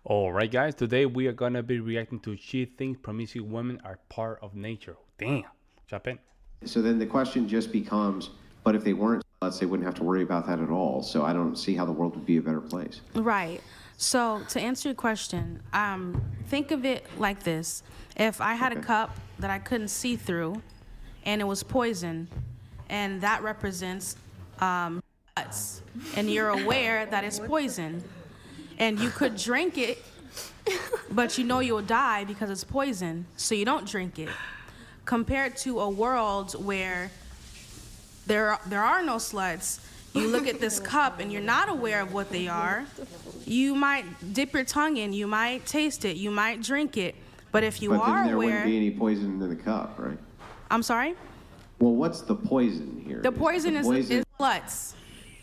All right, guys. Today we are gonna be reacting to "She Thinks Promiscuous Women Are Part of Nature." Damn, jump in. So then the question just becomes, but if they weren't sluts, they wouldn't have to worry about that at all. So I don't see how the world would be a better place. Right. So to answer your question, think of it like this: if I had a cup that I couldn't see through, and it was poison, and that represents sluts, and you're aware that it's poison, and you could drink it, but you know you'll die because it's poison, so you don't drink it. Compared to a world where there are no sluts, you look at this cup and you're not aware of what they are. You might dip your tongue in, you might taste it, you might drink it, but if you But are then there aware, wouldn't be any poison in the cup, right? I'm sorry. Well, what's the poison here? The poison is sluts.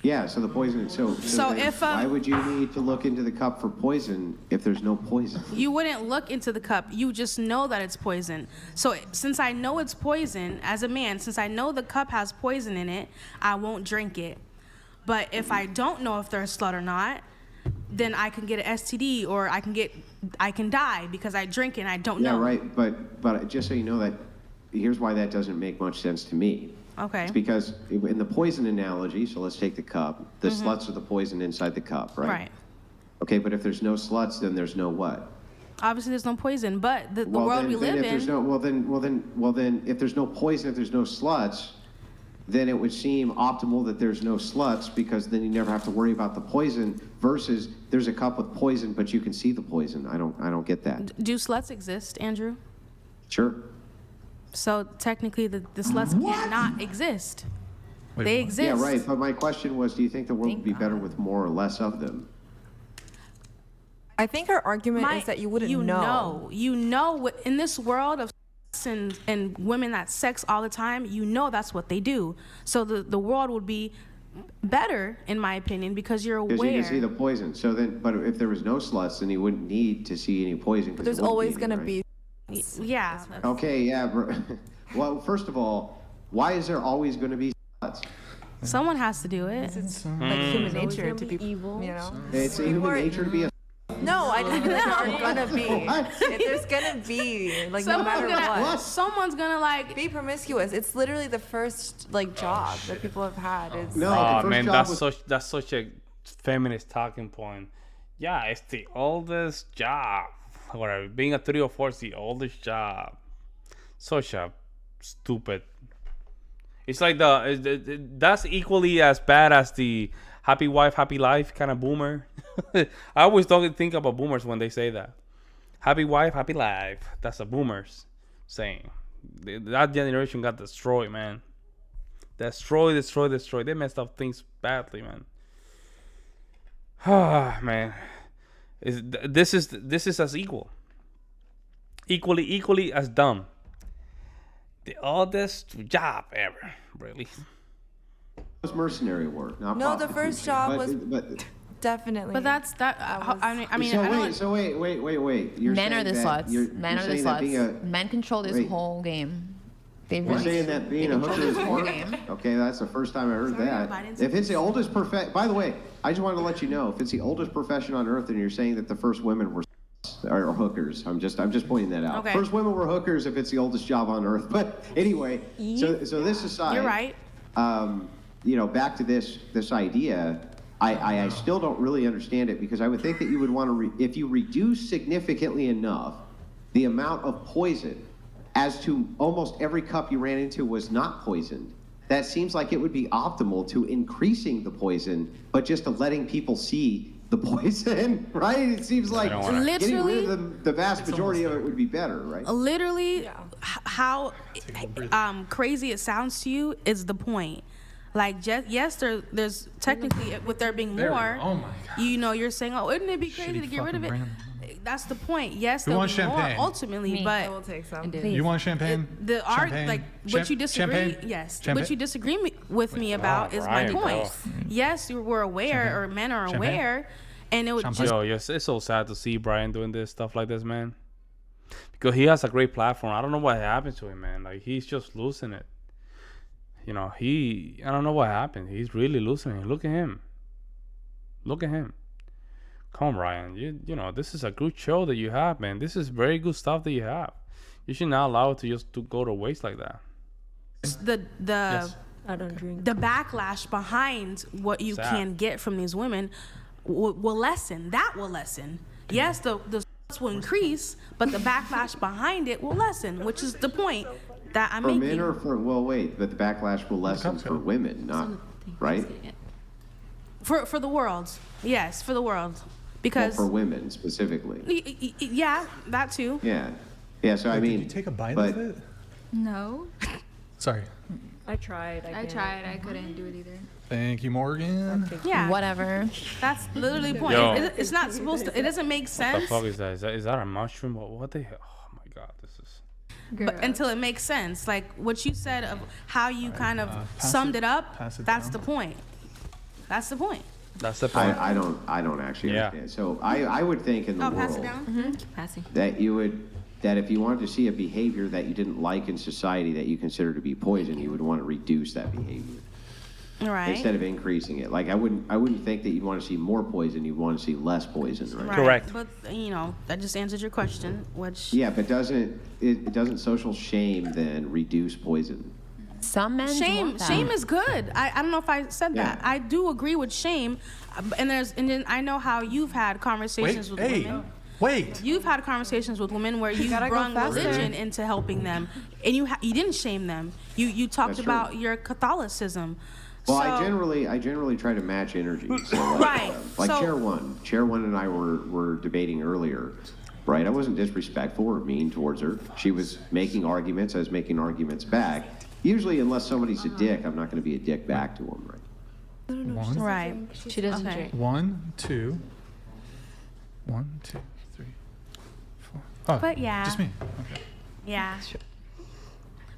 Yeah, so the poison. So then if why would you need to look into the cup for poison if there's no poison? You wouldn't look into the cup. You just know that it's poison. So since I know it's poison, as a man, since I know the cup has poison in it, I won't drink it. But if I don't know if they're a slut or not, then I can get an STD or I can die because I drink it and I don't know. Yeah, right. But just so you know that, here's why that doesn't make much sense to me. Okay. It's because in the poison analogy, so let's take the cup. The sluts are the poison inside the cup, right? Right. Okay, but if there's no sluts, then there's no what? Obviously, there's no poison, but the world we live in. Well, then, if there's no poison, if there's no sluts, then it would seem optimal that there's no sluts because then you never have to worry about the poison. Versus there's a cup with poison, but you can see the poison. I don't get that. Do sluts exist, Andrew? Sure. So technically, the sluts cannot exist. They exist. Yeah, right. But my question was, do you think the world would be better with more or less of them? I think her argument is that you wouldn't know. You know, in this world of and women that sex all the time, you know that's what they do. So the world would be better, in my opinion, because you're aware. Because you can see the poison. So then, but if there was no sluts, then you wouldn't need to see any poison. But there's always going to be. Yeah. Okay, yeah. Well, first of all, why is there always going to be sluts? Someone has to do it. It's like human nature to be evil. You know? It's human nature to be a. No, I didn't think there are gonna be. There's gonna be like no matter what. Someone's gonna like be promiscuous. It's literally the first like job that people have had. Is no, like, man, that's such a feminist talking point. Yeah, it's the oldest job. Whatever. Being a 3 or 4 is the oldest job. Such a stupid. It's like that's equally as bad as the happy wife, happy life kind of boomer. I always don't think about boomers when they say that. Happy wife, happy life. That's a boomers saying. That generation got destroyed, man. Destroyed. They messed up things badly, man. Ah, man. This is as equally as dumb. The oldest job ever, really. It was mercenary work, not no, the first job was definitely. But that's that. I mean, so wait. You're Men are the sluts. Men are the sluts. Men control this whole game. You're saying that being a hooker is work? Okay, that's the first time I heard that. If it's the oldest profession, by the way, I just wanted to let you know, if it's the oldest profession on earth, and you're saying that the first women were or hookers, I'm just pointing that out. Okay. First women were hookers if it's the oldest job on earth. But anyway, so this aside, you're right. Back to this idea. I still don't really understand it because I would think that you would want to, if you reduce significantly enough the amount of poison as to almost every cup you ran into was not poisoned, that seems like it would be optimal to increasing the poison, but just to letting people see the poison, right? It seems like getting rid of the vast majority of it would be better, right? Literally, how crazy it sounds to you is the point. Like, yes, there's technically, with there being more, oh my God. You're saying, oh, wouldn't it be crazy to get rid of it? That's the point. Yes, there'll be more ultimately, but I will take some. You want champagne? What you disagree, champagne? yes, Champagne? what you disagree with me about is my point. Yes, you were aware, or men are aware, and it would just. Yo, yes, it's so sad to see Brian doing this stuff like this, man. Because he has a great platform. I don't know what happened to him, man. Like, he's just losing it. I don't know what happened. He's really losing it. Look at him. Come on, Ryan. You know this is a good show that you have, man. This is very good stuff that you have. You should not allow it to just to go to waste like that. The Yes. I don't drink. the backlash behind what you Sad. can get from these women will lessen. That will lessen. Yes, the will increase, but the backlash behind it will lessen, which is the point that I'm For making. men or for, well, wait, but the backlash will lessen for women, not, right? For the world, yes, for the world, Well, because for women specifically. yeah, that too. Yeah. Yeah, so I mean. Did you take a bite but, of it? No. Sorry. I tried. I tried. I couldn't do it either. Thank you, Morgan. Yeah, Whatever. that's literally the point. Yo. It's not supposed to. It doesn't make What the sense. fuck is that? Is that a mushroom? What the hell? Oh my god, this is. But until it makes sense, like what you said of how you kind of summed it up, pass it that's down. the point. That's the point. That's the point. I don't actually Yeah. understand. So I would think in the Oh, world pass it down. Passing. that if you wanted to see a behavior that you didn't like in society that you consider to be poison, you would want to reduce that behavior Right. instead of increasing it. Like I wouldn't think that you'd want to see more poison. You'd want to see less poison, right? Right. Correct. But that just answered your question, which Yeah, but doesn't social shame then reduce poison? Some men want that. shame is good. I don't know if I said that. Yeah. I do agree with shame, and then I know how you've had conversations with women. Wait. You've had conversations with women where you gotta go brought faster. religion into helping them, and you didn't shame them. You talked That's true. about your Catholicism. Well, So- I generally try to match energy. So Right. Like So- Chair One and I were debating earlier, right? I wasn't disrespectful or mean towards her. She was making arguments. I was making arguments back. Usually, unless somebody's a dick, I'm not going to be a dick back to them, right? One, Right. She doesn't Okay. drink. 1, 2. 1, 2, 3, 4. Oh, But yeah. just me. Okay. Yeah.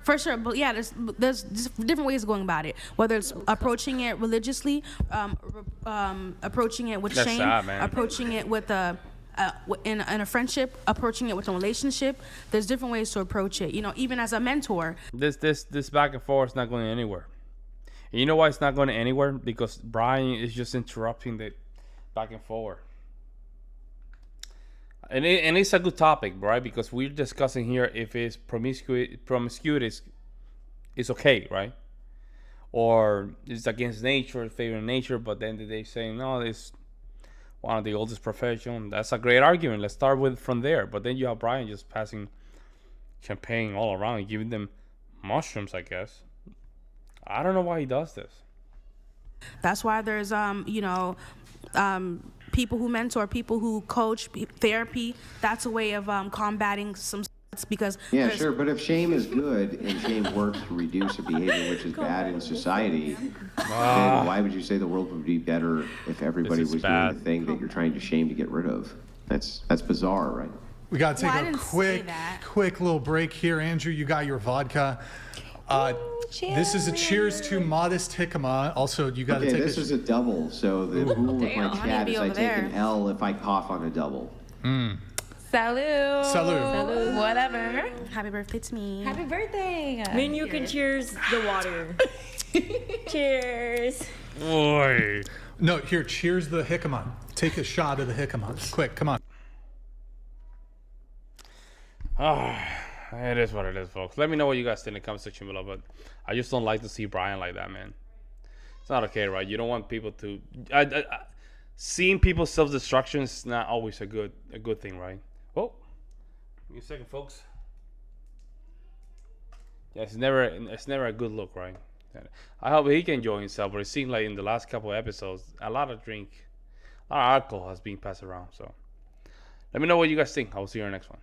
For sure, but yeah, there's just different ways of going about it. Whether it's approaching it religiously, approaching it with That's shame, sad, man. approaching it with in a friendship, approaching it with a relationship. There's different ways to approach it. Even as a mentor. This back and forth is not going anywhere. And you know why it's not going anywhere? Because Brian is just interrupting the back and forth. And it's a good topic, right? Because we're discussing here if it's promiscuity is okay, right? Or it's against nature, favoring nature, but then they saying no, it's one of the oldest profession. That's a great argument. Let's start from there. But then you have Brian just passing champagne all around, giving them mushrooms, I guess. I don't know why he does this. That's why there's people who mentor, people who coach, therapy. That's a way of combating some because Yeah, there's- sure. But if shame is good and shame works to reduce a behavior which is bad in society, then why would you say the world would be better if everybody This is was bad. doing the thing that you're trying to shame to get rid of? That's bizarre, right? We got to Well, I take a didn't say quick, that. quick little break here. Andrew, you got your vodka. This is a cheers to modest jicama. Also, you got to Okay, take this a is a double. So the rule with my I need to chat be is I over take an there. L if I cough on a double. Salud. Salud. Whatever. Happy birthday to me. Happy birthday. I mean, you can cheers the water. Cheers. Boy. No, here, cheers the jicama. Take a shot of the jicama. Quick, come on. It is what it is, folks. Let me know what you guys think in the comment section below. But I just don't like to see Brian like that, man. It's not okay, right? You don't want people to. Seeing people's self-destruction is not always a good thing, right? Oh, give me a second, folks. Yeah, it's never a good look, right? I hope he can enjoy himself, but it seems like in the last couple of episodes, a lot of alcohol has been passed around. So let me know what you guys think. I will see you in the next one.